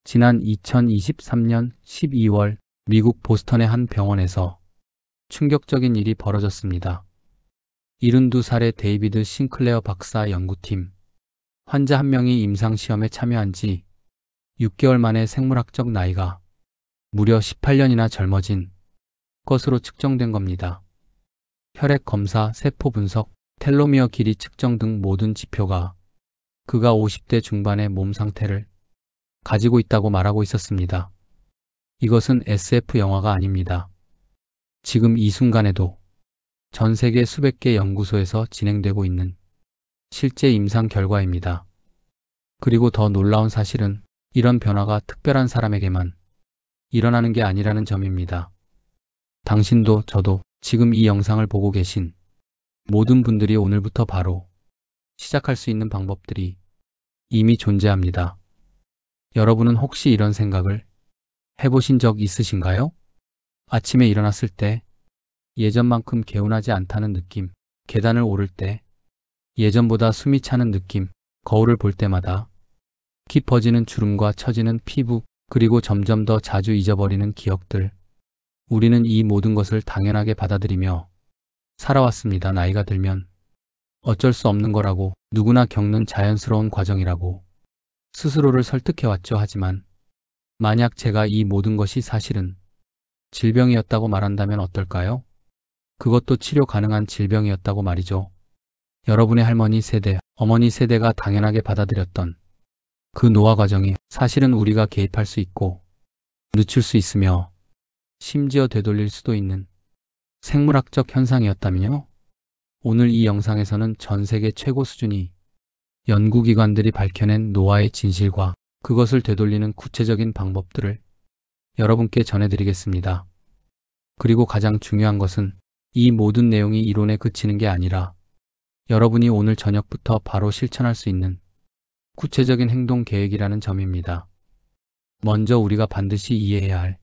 지난 2023년 12월 미국 보스턴의 한 병원에서 충격적인 일이 벌어졌습니다. 72살의 데이비드 싱클레어 박사 연구팀, 환자 한 명이 임상시험에 참여한 지 6개월 만에 생물학적 나이가 무려 18년이나 젊어진 것으로 측정된 겁니다. 혈액 검사, 세포 분석, 텔로미어 길이 측정 등 모든 지표가 그가 50대 중반의 몸 상태를 가지고 있다고 말하고 있었습니다. 이것은 SF 영화가 아닙니다. 지금 이 순간에도 전 세계 수백 개 연구소에서 진행되고 있는 실제 임상 결과입니다. 그리고 더 놀라운 사실은 이런 변화가 특별한 사람에게만 일어나는 게 아니라는 점입니다. 당신도 저도 지금 이 영상을 보고 계신 모든 분들이 오늘부터 바로 시작할 수 있는 방법들이 이미 존재합니다. 여러분은 혹시 이런 생각을 해보신 적 있으신가요? 아침에 일어났을 때 예전만큼 개운하지 않다는 느낌, 계단을 오를 때 예전보다 숨이 차는 느낌, 거울을 볼 때마다 깊어지는 주름과 처지는 피부, 그리고 점점 더 자주 잊어버리는 기억들. 우리는 이 모든 것을 당연하게 받아들이며 살아왔습니다. 나이가 들면 어쩔 수 없는 거라고, 누구나 겪는 자연스러운 과정이라고 스스로를 설득해왔죠. 하지만 만약 제가 이 모든 것이 사실은 질병이었다고 말한다면 어떨까요? 그것도 치료 가능한 질병이었다고 말이죠. 여러분의 할머니 세대, 어머니 세대가 당연하게 받아들였던 그 노화 과정이 사실은 우리가 개입할 수 있고 늦출 수 있으며 심지어 되돌릴 수도 있는 생물학적 현상이었다면요? 오늘 이 영상에서는 전 세계 최고 수준의 연구기관들이 밝혀낸 노화의 진실과 그것을 되돌리는 구체적인 방법들을 여러분께 전해드리겠습니다. 그리고 가장 중요한 것은 이 모든 내용이 이론에 그치는 게 아니라 여러분이 오늘 저녁부터 바로 실천할 수 있는 구체적인 행동 계획이라는 점입니다. 먼저 우리가 반드시 이해해야 할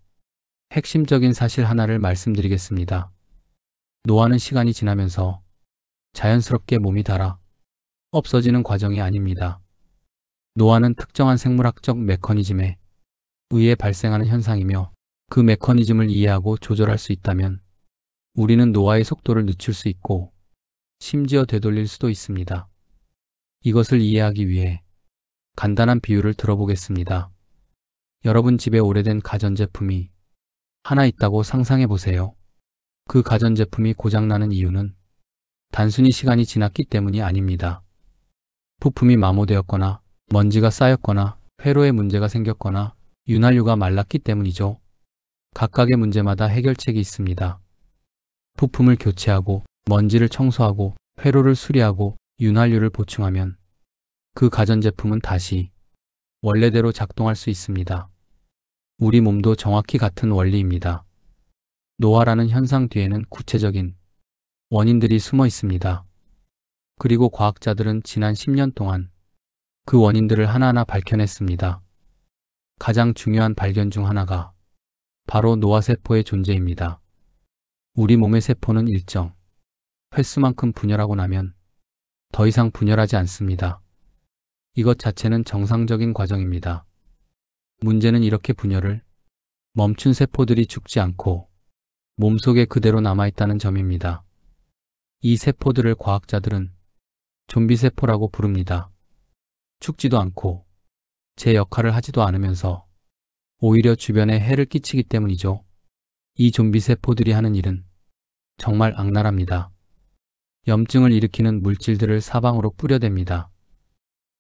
핵심적인 사실 하나를 말씀드리겠습니다. 노화는 시간이 지나면서 자연스럽게 몸이 닳아 없어지는 과정이 아닙니다. 노화는 특정한 생물학적 메커니즘에 의해 발생하는 현상이며 그 메커니즘을 이해하고 조절할 수 있다면 우리는 노화의 속도를 늦출 수 있고 심지어 되돌릴 수도 있습니다. 이것을 이해하기 위해 간단한 비유를 들어보겠습니다. 여러분 집에 오래된 가전제품이 하나 있다고 상상해 보세요. 그 가전제품이 고장나는 이유는 단순히 시간이 지났기 때문이 아닙니다. 부품이 마모되었거나 먼지가 쌓였거나 회로에 문제가 생겼거나 윤활유가 말랐기 때문이죠. 각각의 문제마다 해결책이 있습니다. 부품을 교체하고 먼지를 청소하고 회로를 수리하고 윤활유를 보충하면 그 가전제품은 다시 원래대로 작동할 수 있습니다. 우리 몸도 정확히 같은 원리입니다. 노화라는 현상 뒤에는 구체적인 원인들이 숨어 있습니다. 그리고 과학자들은 지난 10년 동안 그 원인들을 하나하나 밝혀냈습니다. 가장 중요한 발견 중 하나가 바로 노화세포의 존재입니다. 우리 몸의 세포는 일정 횟수만큼 분열하고 나면 더 이상 분열하지 않습니다. 이것 자체는 정상적인 과정입니다. 문제는 이렇게 분열을 멈춘 세포들이 죽지 않고 몸속에 그대로 남아있다는 점입니다. 이 세포들을 과학자들은 좀비세포라고 부릅니다. 죽지도 않고 제 역할을 하지도 않으면서 오히려 주변에 해를 끼치기 때문이죠. 이 좀비세포들이 하는 일은 정말 악랄합니다. 염증을 일으키는 물질들을 사방으로 뿌려댑니다.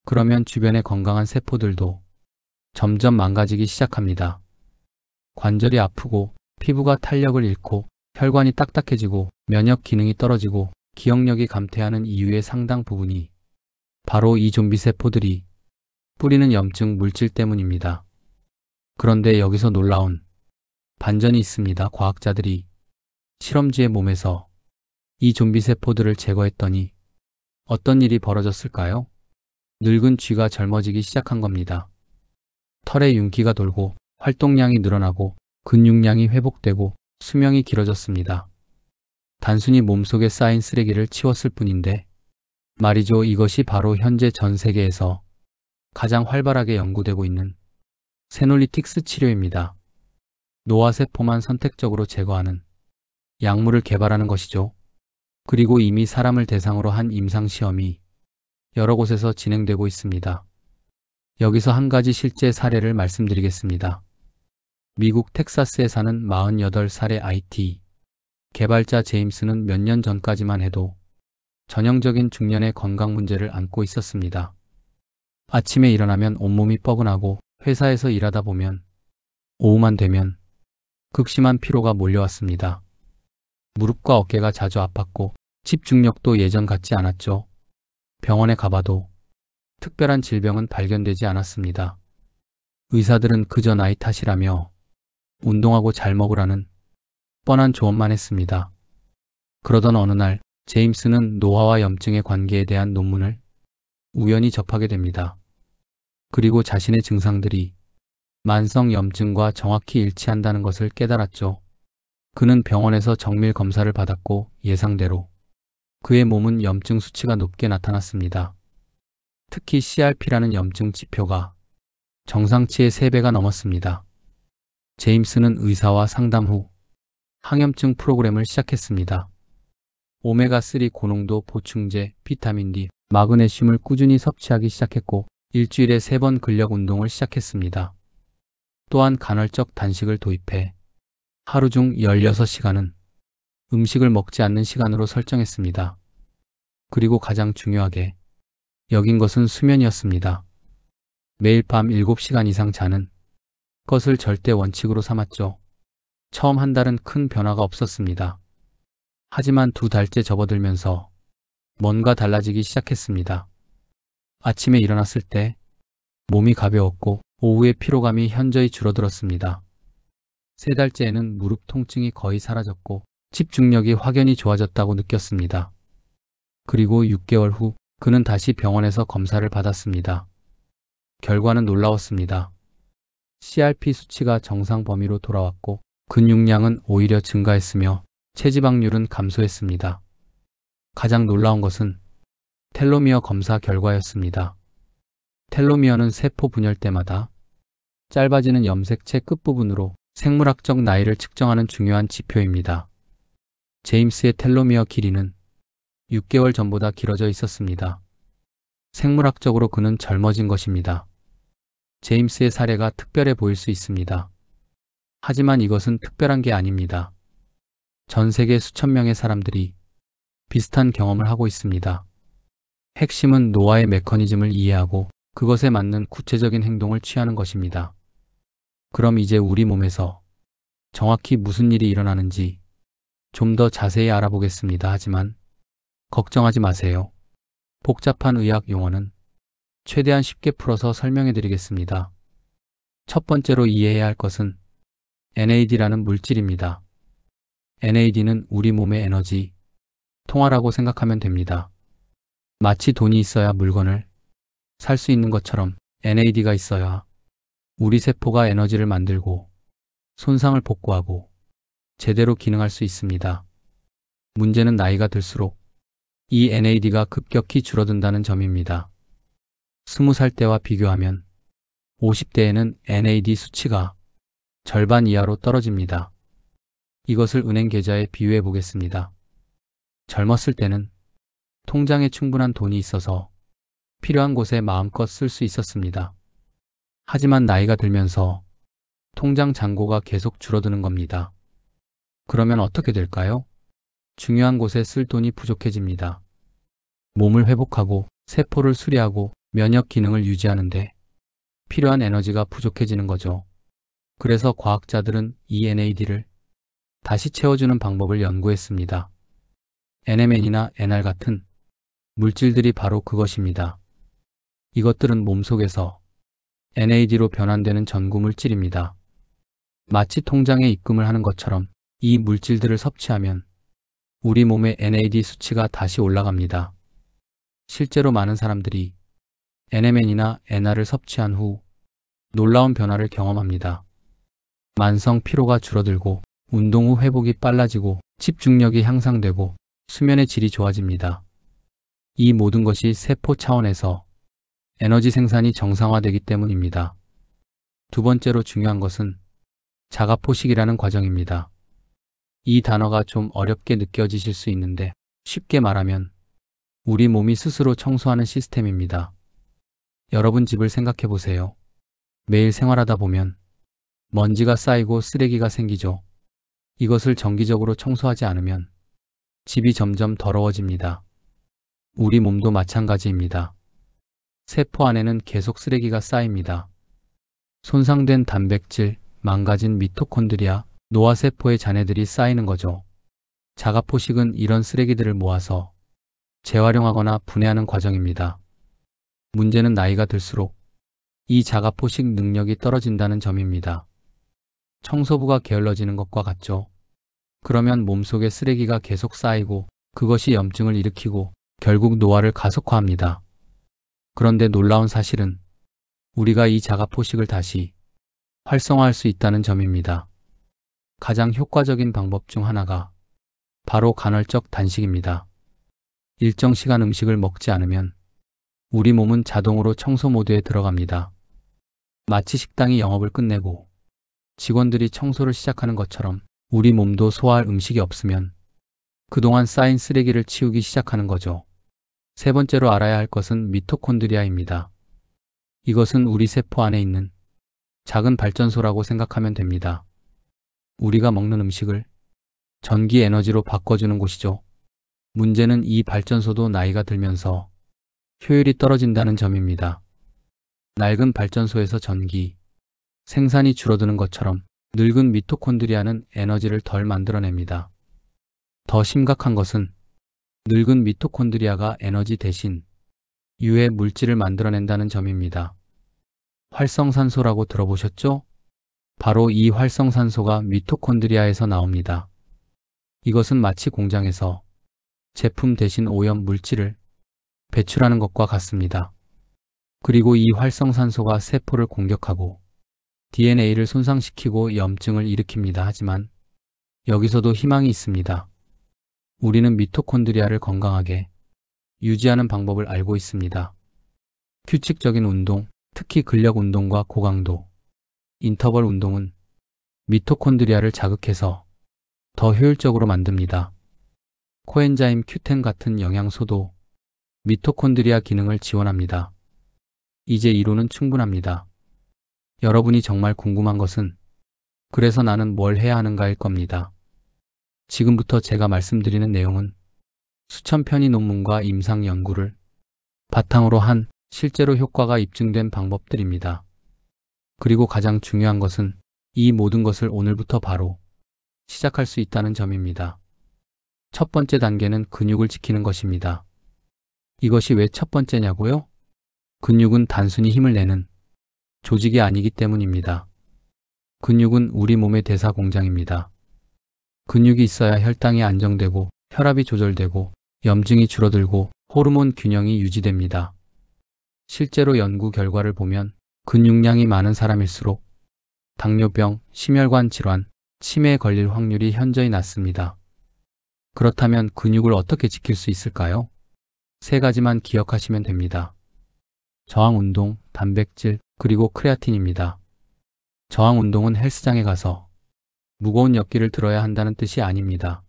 그러면 주변의 건강한 세포들도 점점 망가지기 시작합니다. 관절이 아프고 피부가 탄력을 잃고 혈관이 딱딱해지고 면역 기능이 떨어지고 기억력이 감퇴하는 이유의 상당 부분이 바로 이 좀비 세포들이 뿌리는 염증 물질 때문입니다. 그런데 여기서 놀라운 반전이 있습니다. 과학자들이 실험쥐의 몸에서 이 좀비 세포들을 제거했더니 어떤 일이 벌어졌을까요? 늙은 쥐가 젊어지기 시작한 겁니다. 털에 윤기가 돌고 활동량이 늘어나고 근육량이 회복되고 수명이 길어졌습니다. 단순히 몸속에 쌓인 쓰레기를 치웠을 뿐인데 말이죠. 이것이 바로 현재 전 세계에서 가장 활발하게 연구되고 있는 세놀리틱스 치료입니다. 노화세포만 선택적으로 제거하는 약물을 개발하는 것이죠. 그리고 이미 사람을 대상으로 한 임상시험이 여러 곳에서 진행되고 있습니다. 여기서 한 가지 실제 사례를 말씀드리겠습니다. 미국 텍사스에 사는 48살의 IT 개발자 제임스는 몇 년 전까지만 해도 전형적인 중년의 건강 문제를 안고 있었습니다. 아침에 일어나면 온몸이 뻐근하고 회사에서 일하다 보면 오후만 되면 극심한 피로가 몰려왔습니다. 무릎과 어깨가 자주 아팠고 집중력도 예전 같지 않았죠. 병원에 가봐도 특별한 질병은 발견되지 않았습니다. 의사들은 그저 나이 탓이라며 운동하고 잘 먹으라는 뻔한 조언만 했습니다. 그러던 어느 날 제임스는 노화와 염증의 관계에 대한 논문을 우연히 접하게 됩니다. 그리고 자신의 증상들이 만성 염증과 정확히 일치한다는 것을 깨달았죠. 그는 병원에서 정밀 검사를 받았고 예상대로 그의 몸은 염증 수치가 높게 나타났습니다. 특히 CRP라는 염증 지표가 정상치의 3배가 넘었습니다. 제임스는 의사와 상담 후 항염증 프로그램을 시작했습니다. 오메가3 고농도 보충제, 비타민 D, 마그네슘을 꾸준히 섭취하기 시작했고 일주일에 3번 근력 운동을 시작했습니다. 또한 간헐적 단식을 도입해 하루 중 16시간은 음식을 먹지 않는 시간으로 설정했습니다. 그리고 가장 중요하게 여긴 것은 수면이었습니다. 매일 밤 7시간 이상 자는 것을 절대 원칙으로 삼았죠. 처음 한 달은 큰 변화가 없었습니다. 하지만 2달째 접어들면서 뭔가 달라지기 시작했습니다. 아침에 일어났을 때 몸이 가벼웠고 오후에 피로감이 현저히 줄어들었습니다. 3달째에는 무릎 통증이 거의 사라졌고 집중력이 확연히 좋아졌다고 느꼈습니다. 그리고 6개월 후 그는 다시 병원에서 검사를 받았습니다. 결과는 놀라웠습니다. CRP 수치가 정상 범위로 돌아왔고 근육량은 오히려 증가했으며 체지방률은 감소했습니다. 가장 놀라운 것은 텔로미어 검사 결과였습니다. 텔로미어는 세포 분열 때마다 짧아지는 염색체 끝부분으로 생물학적 나이를 측정하는 중요한 지표입니다. 제임스의 텔로미어 길이는 6개월 전보다 길어져 있었습니다. 생물학적으로 그는 젊어진 것입니다. 제임스의 사례가 특별해 보일 수 있습니다. 하지만 이것은 특별한 게 아닙니다. 전 세계 수천 명의 사람들이 비슷한 경험을 하고 있습니다. 핵심은 노화의 메커니즘을 이해하고 그것에 맞는 구체적인 행동을 취하는 것입니다. 그럼 이제 우리 몸에서 정확히 무슨 일이 일어나는지 좀 더 자세히 알아보겠습니다. 하지만 걱정하지 마세요. 복잡한 의학 용어는 최대한 쉽게 풀어서 설명해 드리겠습니다. 첫 번째로 이해해야 할 것은 NAD라는 물질입니다. NAD는 우리 몸의 에너지, 통화라고 생각하면 됩니다. 마치 돈이 있어야 물건을 살 수 있는 것처럼 NAD가 있어야 우리 세포가 에너지를 만들고 손상을 복구하고 제대로 기능할 수 있습니다. 문제는 나이가 들수록 이 NAD가 급격히 줄어든다는 점입니다. 20살 때와 비교하면 50대에는 NAD 수치가 절반 이하로 떨어집니다. 이것을 은행 계좌에 비유해 보겠습니다. 젊었을 때는 통장에 충분한 돈이 있어서 필요한 곳에 마음껏 쓸 수 있었습니다. 하지만 나이가 들면서 통장 잔고가 계속 줄어드는 겁니다. 그러면 어떻게 될까요? 중요한 곳에 쓸 돈이 부족해집니다. 몸을 회복하고 세포를 수리하고 면역 기능을 유지하는데 필요한 에너지가 부족해지는 거죠. 그래서 과학자들은 이 NAD를 다시 채워주는 방법을 연구했습니다. NMN이나 NR 같은 물질들이 바로 그것입니다. 이것들은 몸속에서 NAD로 변환되는 전구 물질입니다. 마치 통장에 입금을 하는 것처럼 이 물질들을 섭취하면 우리 몸의 NAD 수치가 다시 올라갑니다. 실제로 많은 사람들이 NMN이나 NR을 섭취한 후 놀라운 변화를 경험합니다. 만성 피로가 줄어들고 운동 후 회복이 빨라지고 집중력이 향상되고 수면의 질이 좋아집니다. 이 모든 것이 세포 차원에서 에너지 생산이 정상화되기 때문입니다. 두 번째로 중요한 것은 자가포식이라는 과정입니다. 이 단어가 좀 어렵게 느껴지실 수 있는데 쉽게 말하면 우리 몸이 스스로 청소하는 시스템입니다. 여러분 집을 생각해 보세요. 매일 생활하다 보면 먼지가 쌓이고 쓰레기가 생기죠. 이것을 정기적으로 청소하지 않으면 집이 점점 더러워집니다. 우리 몸도 마찬가지입니다. 세포 안에는 계속 쓰레기가 쌓입니다. 손상된 단백질, 망가진 미토콘드리아, 노화세포의 잔해들이 쌓이는 거죠. 자가포식은 이런 쓰레기들을 모아서 재활용하거나 분해하는 과정입니다. 문제는 나이가 들수록 이 자가포식 능력이 떨어진다는 점입니다. 청소부가 게을러지는 것과 같죠. 그러면 몸속에 쓰레기가 계속 쌓이고 그것이 염증을 일으키고 결국 노화를 가속화합니다. 그런데 놀라운 사실은 우리가 이 자가포식을 다시 활성화할 수 있다는 점입니다. 가장 효과적인 방법 중 하나가 바로 간헐적 단식입니다. 일정 시간 음식을 먹지 않으면 우리 몸은 자동으로 청소 모드에 들어갑니다. 마치 식당이 영업을 끝내고 직원들이 청소를 시작하는 것처럼 우리 몸도 소화할 음식이 없으면 그동안 쌓인 쓰레기를 치우기 시작하는 거죠. 세 번째로 알아야 할 것은 미토콘드리아입니다. 이것은 우리 세포 안에 있는 작은 발전소라고 생각하면 됩니다. 우리가 먹는 음식을 전기 에너지로 바꿔주는 곳이죠. 문제는 이 발전소도 나이가 들면서 효율이 떨어진다는 점입니다. 낡은 발전소에서 전기 생산이 줄어드는 것처럼 늙은 미토콘드리아는 에너지를 덜 만들어냅니다. 더 심각한 것은 늙은 미토콘드리아가 에너지 대신 유해 물질을 만들어낸다는 점입니다. 활성산소라고 들어보셨죠? 바로 이 활성산소가 미토콘드리아에서 나옵니다. 이것은 마치 공장에서 제품 대신 오염 물질을 배출하는 것과 같습니다. 그리고 이 활성산소가 세포를 공격하고 DNA를 손상시키고 염증을 일으킵니다. 하지만 여기서도 희망이 있습니다. 우리는 미토콘드리아를 건강하게 유지하는 방법을 알고 있습니다. 규칙적인 운동, 특히 근력 운동과 고강도, 인터벌 운동은 미토콘드리아를 자극해서 더 효율적으로 만듭니다. 코엔자임 Q10 같은 영양소도 미토콘드리아 기능을 지원합니다. 이제 이론은 충분합니다. 여러분이 정말 궁금한 것은 그래서 나는 뭘 해야 하는가일 겁니다. 지금부터 제가 말씀드리는 내용은 수천 편의 논문과 임상 연구를 바탕으로 한 실제로 효과가 입증된 방법들입니다. 그리고 가장 중요한 것은 이 모든 것을 오늘부터 바로 시작할 수 있다는 점입니다. 첫 번째 단계는 근육을 지키는 것입니다. 이것이 왜 첫 번째냐고요? 근육은 단순히 힘을 내는 조직이 아니기 때문입니다. 근육은 우리 몸의 대사 공장입니다. 근육이 있어야 혈당이 안정되고 혈압이 조절되고 염증이 줄어들고 호르몬 균형이 유지됩니다. 실제로 연구 결과를 보면 근육량이 많은 사람일수록 당뇨병, 심혈관 질환, 치매에 걸릴 확률이 현저히 낮습니다. 그렇다면 근육을 어떻게 지킬 수 있을까요? 세 가지만 기억하시면 됩니다. 저항운동, 단백질, 그리고 크레아틴입니다. 저항운동은 헬스장에 가서 무거운 역기를 들어야 한다는 뜻이 아닙니다.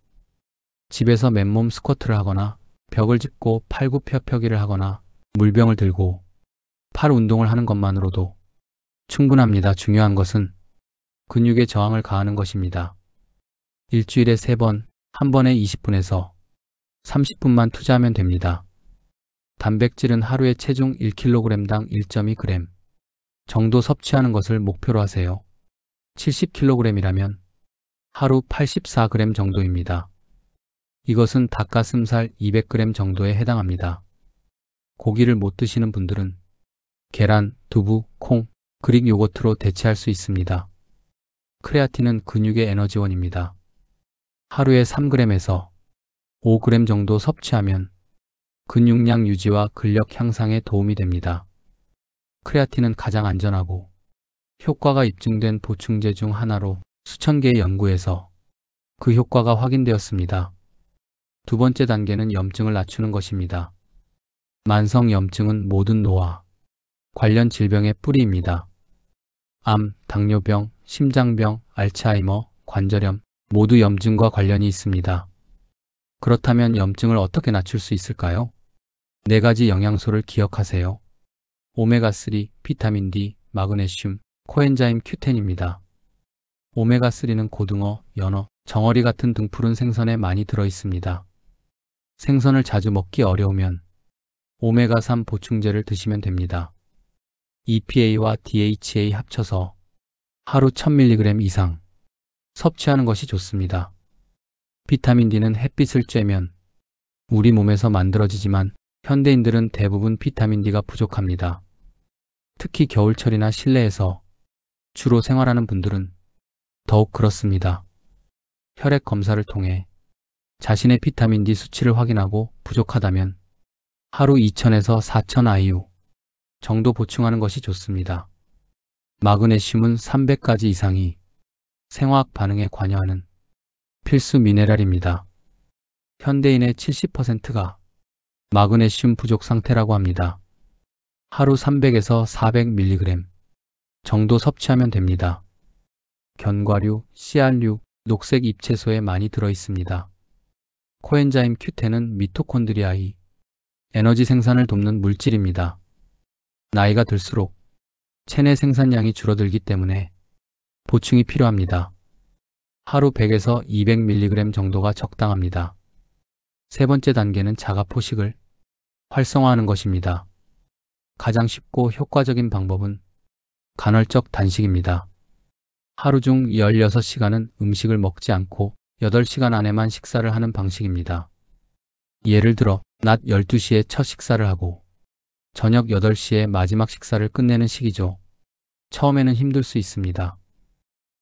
집에서 맨몸 스쿼트를 하거나 벽을 짚고 팔굽혀펴기를 하거나 물병을 들고 팔 운동을 하는 것만으로도 충분합니다. 중요한 것은 근육에 저항을 가하는 것입니다. 일주일에 3번, 한 번에 20분에서 30분만 투자하면 됩니다. 단백질은 하루에 체중 1kg당 1.2g 정도 섭취하는 것을 목표로 하세요. 70kg이라면 하루 84g 정도입니다. 이것은 닭가슴살 200g 정도에 해당합니다. 고기를 못 드시는 분들은 계란, 두부, 콩, 그릭 요거트로 대체할 수 있습니다. 크레아틴은 근육의 에너지원입니다. 하루에 3g에서 5g 정도 섭취하면 근육량 유지와 근력 향상에 도움이 됩니다. 크레아틴은 가장 안전하고 효과가 입증된 보충제 중 하나로 수천 개의 연구에서 그 효과가 확인되었습니다. 두 번째 단계는 염증을 낮추는 것입니다. 만성 염증은 모든 노화 관련 질병의 뿌리입니다. 암, 당뇨병, 심장병, 알츠하이머, 관절염 모두 염증과 관련이 있습니다. 그렇다면 염증을 어떻게 낮출 수 있을까요? 4가지 영양소를 기억하세요. 오메가3, 비타민 D, 마그네슘, 코엔자임 Q10입니다. 오메가3는 고등어, 연어, 정어리 같은 등푸른 생선에 많이 들어있습니다. 생선을 자주 먹기 어려우면 오메가3 보충제를 드시면 됩니다. EPA와 DHA 합쳐서 하루 1000mg 이상 섭취하는 것이 좋습니다. 비타민 D는 햇빛을 쬐면 우리 몸에서 만들어지지만 현대인들은 대부분 비타민 D가 부족합니다. 특히 겨울철이나 실내에서 주로 생활하는 분들은 더욱 그렇습니다. 혈액 검사를 통해 자신의 비타민 D 수치를 확인하고 부족하다면 하루 2000에서 4000 IU 정도 보충하는 것이 좋습니다. 마그네슘은 300가지 이상이 생화학 반응에 관여하는 필수 미네랄입니다. 현대인의 70%가 마그네슘 부족 상태라고 합니다. 하루 300에서 400mg 정도 섭취하면 됩니다. 견과류, 씨알류, 녹색 잎채소에 많이 들어있습니다. 코엔자임 Q10은 미토콘드리아의 에너지 생산을 돕는 물질입니다. 나이가 들수록 체내 생산량이 줄어들기 때문에 보충이 필요합니다. 하루 100에서 200mg 정도가 적당합니다. 3번째 단계는 자가포식을 활성화하는 것입니다. 가장 쉽고 효과적인 방법은 간헐적 단식입니다. 하루 중 16시간은 음식을 먹지 않고 8시간 안에만 식사를 하는 방식입니다. 예를 들어 낮 12시에 첫 식사를 하고 저녁 8시에 마지막 식사를 끝내는 식이죠. 처음에는 힘들 수 있습니다.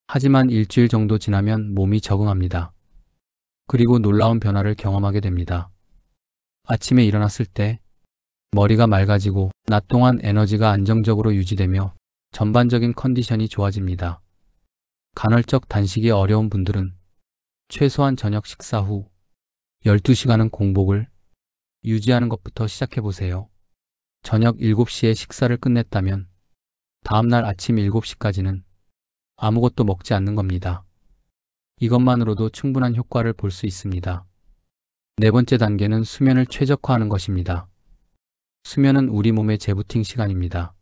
하지만 일주일 정도 지나면 몸이 적응합니다. 그리고 놀라운 변화를 경험하게 됩니다. 아침에 일어났을 때 머리가 맑아지고 낮 동안 에너지가 안정적으로 유지되며 전반적인 컨디션이 좋아집니다. 간헐적 단식이 어려운 분들은 최소한 저녁 식사 후 12시간은 공복을 유지하는 것부터 시작해보세요. 저녁 7시에 식사를 끝냈다면 다음날 아침 7시까지는 아무것도 먹지 않는 겁니다. 이것만으로도 충분한 효과를 볼 수 있습니다. 4번째 단계는 수면을 최적화하는 것입니다. 수면은 우리 몸의 재부팅 시간입니다.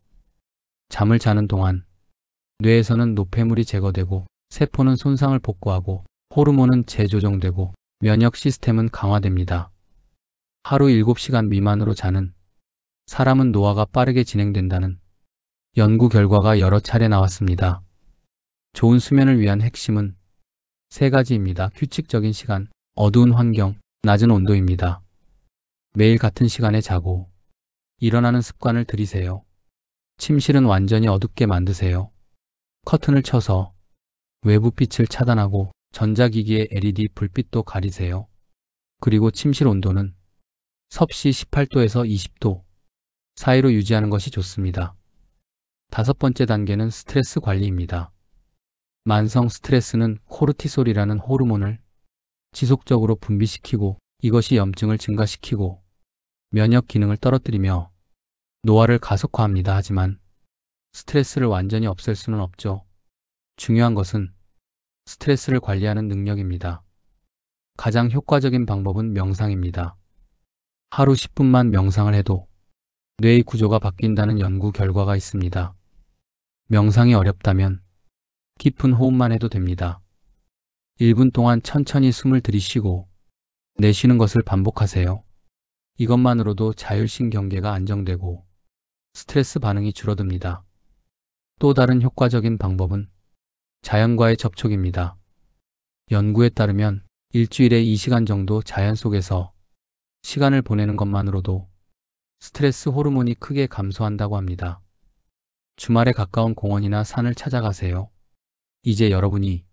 잠을 자는 동안 뇌에서는 노폐물이 제거되고 세포는 손상을 복구하고 호르몬은 재조정되고 면역 시스템은 강화됩니다. 하루 7시간 미만으로 자는 사람은 노화가 빠르게 진행된다는 연구 결과가 여러 차례 나왔습니다. 좋은 수면을 위한 핵심은 3가지입니다. 규칙적인 시간, 어두운 환경, 낮은 온도입니다. 매일 같은 시간에 자고 일어나는 습관을 들이세요. 침실은 완전히 어둡게 만드세요. 커튼을 쳐서 외부 빛을 차단하고 전자기기의 LED 불빛도 가리세요. 그리고 침실 온도는 섭씨 18도에서 20도 사이로 유지하는 것이 좋습니다. 5번째 단계는 스트레스 관리입니다. 만성 스트레스는 코르티솔이라는 호르몬을 지속적으로 분비시키고 이것이 염증을 증가시키고 면역 기능을 떨어뜨리며 노화를 가속화합니다. 하지만 스트레스를 완전히 없앨 수는 없죠. 중요한 것은 스트레스를 관리하는 능력입니다. 가장 효과적인 방법은 명상입니다. 하루 10분만 명상을 해도 뇌의 구조가 바뀐다는 연구 결과가 있습니다. 명상이 어렵다면 깊은 호흡만 해도 됩니다. 1분 동안 천천히 숨을 들이쉬고 내쉬는 것을 반복하세요. 이것만으로도 자율신경계가 안정되고 스트레스 반응이 줄어듭니다. 또 다른 효과적인 방법은 자연과의 접촉입니다. 연구에 따르면 일주일에 2시간 정도 자연 속에서 시간을 보내는 것만으로도 스트레스 호르몬이 크게 감소한다고 합니다. 주말에 가까운 공원이나 산을 찾아가세요. 이제 여러분이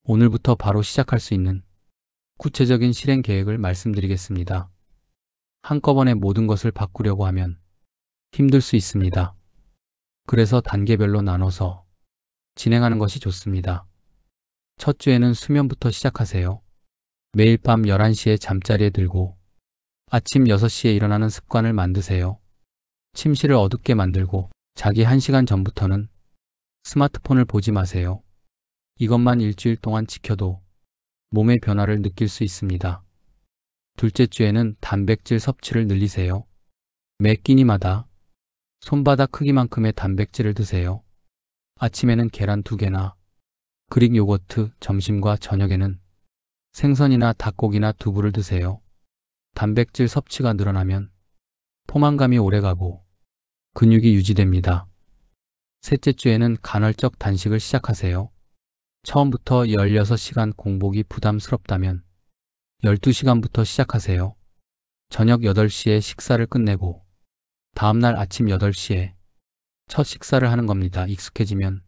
오늘부터 바로 시작할 수 있는 구체적인 실행 계획을 말씀드리겠습니다. 한꺼번에 모든 것을 바꾸려고 하면 힘들 수 있습니다. 그래서 단계별로 나눠서 진행하는 것이 좋습니다. 첫 주에는 수면부터 시작하세요. 매일 밤 11시에 잠자리에 들고 아침 6시에 일어나는 습관을 만드세요. 침실을 어둡게 만들고 자기 1시간 전부터는 스마트폰을 보지 마세요. 이것만 일주일 동안 지켜도 몸의 변화를 느낄 수 있습니다. 둘째 주에는 단백질 섭취를 늘리세요. 매 끼니마다 손바닥 크기만큼의 단백질을 드세요. 아침에는 계란 2개나 그릭 요거트, 점심과 저녁에는 생선이나 닭고기나 두부를 드세요. 단백질 섭취가 늘어나면 포만감이 오래가고 근육이 유지됩니다. 셋째 주에는 간헐적 단식을 시작하세요. 처음부터 16시간 공복이 부담스럽다면 12시간부터 시작하세요. 저녁 8시에 식사를 끝내고 다음날 아침 8시에 첫 식사를 하는 겁니다. 익숙해지면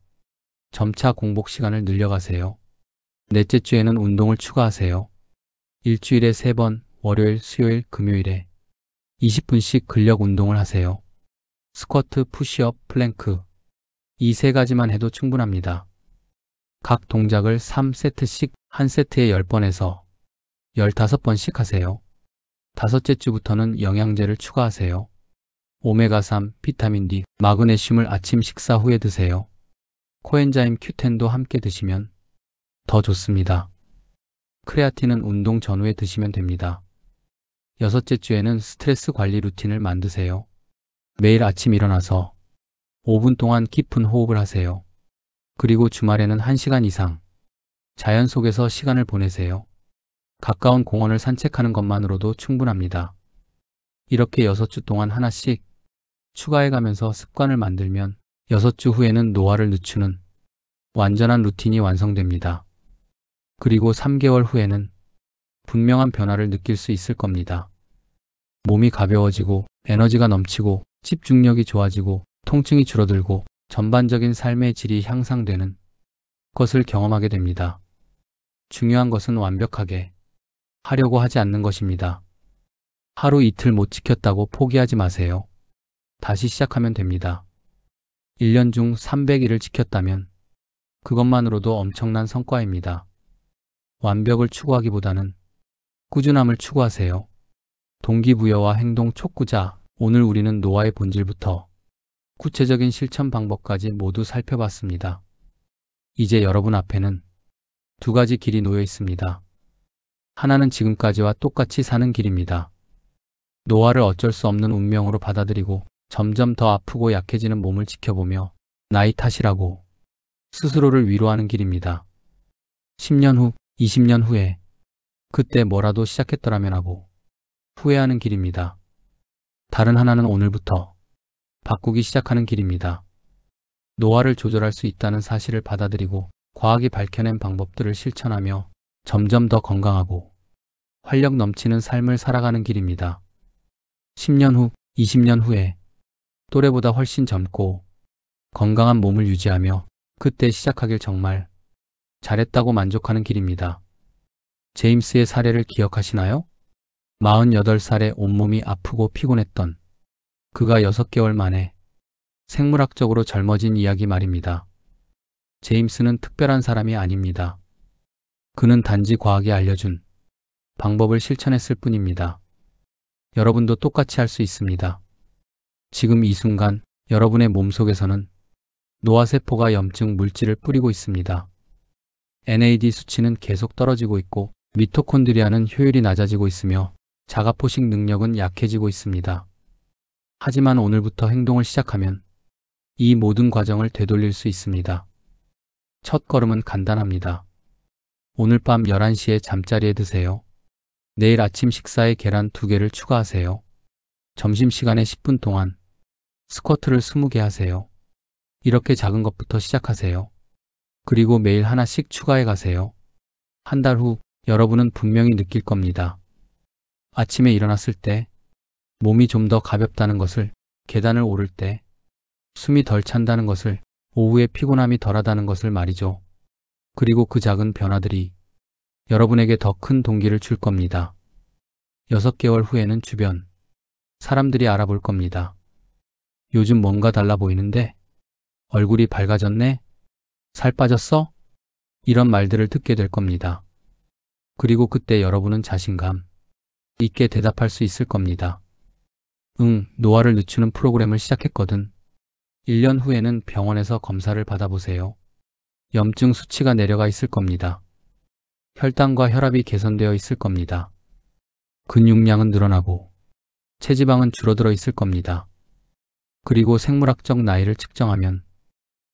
점차 공복 시간을 늘려가세요. 넷째 주에는 운동을 추가하세요. 일주일에 3번, 월요일, 수요일, 금요일에 20분씩 근력 운동을 하세요. 스쿼트, 푸시업, 플랭크 이 3가지만 해도 충분합니다. 각 동작을 3세트씩 한 세트에 10번에서 15번씩 하세요. 다섯째 주부터는 영양제를 추가하세요. 오메가3, 비타민 D, 마그네슘을 아침 식사 후에 드세요. 코엔자임 Q10도 함께 드시면 더 좋습니다. 크레아틴은 운동 전후에 드시면 됩니다. 여섯째 주에는 스트레스 관리 루틴을 만드세요. 매일 아침 일어나서 5분 동안 깊은 호흡을 하세요. 그리고 주말에는 1시간 이상 자연 속에서 시간을 보내세요. 가까운 공원을 산책하는 것만으로도 충분합니다. 이렇게 6주 동안 하나씩 추가해가면서 습관을 만들면 6주 후에는 노화를 늦추는 완전한 루틴이 완성됩니다. 그리고 3개월 후에는 분명한 변화를 느낄 수 있을 겁니다. 몸이 가벼워지고 에너지가 넘치고 집중력이 좋아지고 통증이 줄어들고 전반적인 삶의 질이 향상되는 것을 경험하게 됩니다. 중요한 것은 완벽하게 하려고 하지 않는 것입니다. 하루 이틀 못 지켰다고 포기하지 마세요. 다시 시작하면 됩니다. 1년 중 300일을 지켰다면 그것만으로도 엄청난 성과입니다. 완벽을 추구하기보다는 꾸준함을 추구하세요. 동기부여와 행동 촉구자, 오늘 우리는 노화의 본질부터 구체적인 실천 방법까지 모두 살펴봤습니다. 이제 여러분 앞에는 2가지 길이 놓여 있습니다. 하나는 지금까지와 똑같이 사는 길입니다. 노화를 어쩔 수 없는 운명으로 받아들이고 점점 더 아프고 약해지는 몸을 지켜보며 나이 탓이라고 스스로를 위로하는 길입니다. 10년 후, 20년 후에 그때 뭐라도 시작했더라면 하고 후회하는 길입니다. 다른 하나는 오늘부터 바꾸기 시작하는 길입니다. 노화를 조절할 수 있다는 사실을 받아들이고 과학이 밝혀낸 방법들을 실천하며 점점 더 건강하고 활력 넘치는 삶을 살아가는 길입니다. 10년 후, 20년 후에 또래보다 훨씬 젊고 건강한 몸을 유지하며 그때 시작하길 정말 잘했다고 만족하는 길입니다. 제임스의 사례를 기억하시나요? 48살에 온몸이 아프고 피곤했던 그가 6개월 만에 생물학적으로 젊어진 이야기 말입니다. 제임스는 특별한 사람이 아닙니다. 그는 단지 과학이 알려준 방법을 실천했을 뿐입니다. 여러분도 똑같이 할 수 있습니다. 지금 이 순간 여러분의 몸속에서는 노화세포가 염증 물질을 뿌리고 있습니다. NAD 수치는 계속 떨어지고 있고 미토콘드리아는 효율이 낮아지고 있으며 자가포식 능력은 약해지고 있습니다. 하지만 오늘부터 행동을 시작하면 이 모든 과정을 되돌릴 수 있습니다. 첫 걸음은 간단합니다. 오늘 밤 11시에 잠자리에 드세요. 내일 아침 식사에 계란 2개를 추가하세요. 점심시간에 10분 동안 스쿼트를 20개 하세요. 이렇게 작은 것부터 시작하세요. 그리고 매일 하나씩 추가해 가세요. 한 달 후 여러분은 분명히 느낄 겁니다. 아침에 일어났을 때 몸이 좀 더 가볍다는 것을, 계단을 오를 때 숨이 덜 찬다는 것을, 오후에 피곤함이 덜하다는 것을 말이죠. 그리고 그 작은 변화들이 여러분에게 더 큰 동기를 줄 겁니다. 6개월 후에는 주변 사람들이 알아볼 겁니다. 요즘 뭔가 달라 보이는데? 얼굴이 밝아졌네? 살 빠졌어? 이런 말들을 듣게 될 겁니다. 그리고 그때 여러분은 자신감 있게 대답할 수 있을 겁니다. 응, 노화를 늦추는 프로그램을 시작했거든. 1년 후에는 병원에서 검사를 받아보세요. 염증 수치가 내려가 있을 겁니다. 혈당과 혈압이 개선되어 있을 겁니다. 근육량은 늘어나고 체지방은 줄어들어 있을 겁니다. 그리고 생물학적 나이를 측정하면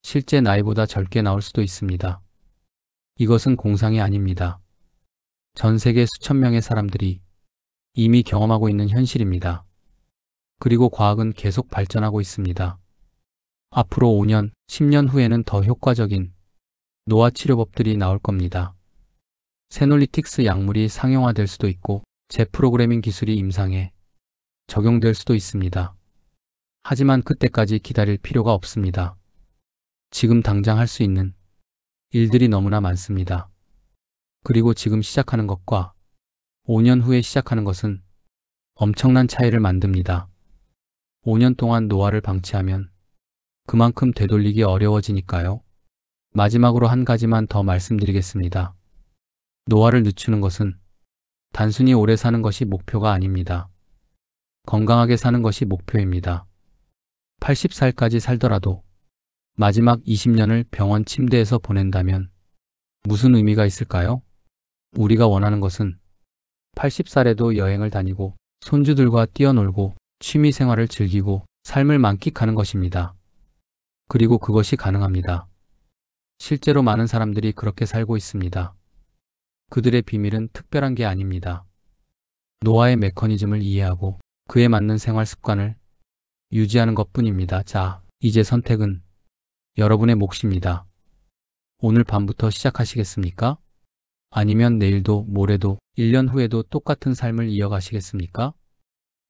실제 나이보다 젊게 나올 수도 있습니다. 이것은 공상이 아닙니다. 전 세계 수천 명의 사람들이 이미 경험하고 있는 현실입니다. 그리고 과학은 계속 발전하고 있습니다. 앞으로 5년, 10년 후에는 더 효과적인 노화 치료법들이 나올 겁니다. 세놀리틱스 약물이 상용화될 수도 있고 재프로그래밍 기술이 임상에 적용될 수도 있습니다. 하지만 그때까지 기다릴 필요가 없습니다. 지금 당장 할 수 있는 일들이 너무나 많습니다. 그리고 지금 시작하는 것과 5년 후에 시작하는 것은 엄청난 차이를 만듭니다. 5년 동안 노화를 방치하면 그만큼 되돌리기 어려워지니까요. 마지막으로 한 가지만 더 말씀드리겠습니다. 노화를 늦추는 것은 단순히 오래 사는 것이 목표가 아닙니다. 건강하게 사는 것이 목표입니다. 80살까지 살더라도 마지막 20년을 병원 침대에서 보낸다면 무슨 의미가 있을까요? 우리가 원하는 것은 80살에도 여행을 다니고 손주들과 뛰어놀고 취미 생활을 즐기고 삶을 만끽하는 것입니다. 그리고 그것이 가능합니다. 실제로 많은 사람들이 그렇게 살고 있습니다. 그들의 비밀은 특별한 게 아닙니다. 노화의 메커니즘을 이해하고 그에 맞는 생활 습관을 유지하는 것뿐입니다. 자, 이제 선택은 여러분의 몫입니다. 오늘 밤부터 시작하시겠습니까? 아니면 내일도 모레도 1년 후에도 똑같은 삶을 이어가시겠습니까?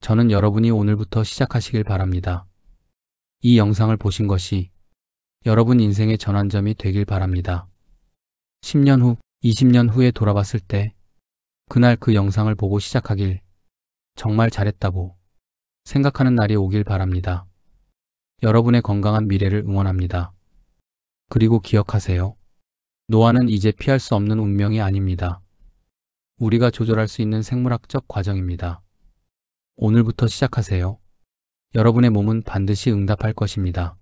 저는 여러분이 오늘부터 시작하시길 바랍니다. 이 영상을 보신 것이 여러분 인생의 전환점이 되길 바랍니다. 10년 후, 20년 후에 돌아봤을 때 그날 그 영상을 보고 시작하길 정말 잘했다고 생각하는 날이 오길 바랍니다. 여러분의 건강한 미래를 응원합니다. 그리고 기억하세요. 노화는 이제 피할 수 없는 운명이 아닙니다. 우리가 조절할 수 있는 생물학적 과정입니다. 오늘부터 시작하세요. 여러분의 몸은 반드시 응답할 것입니다.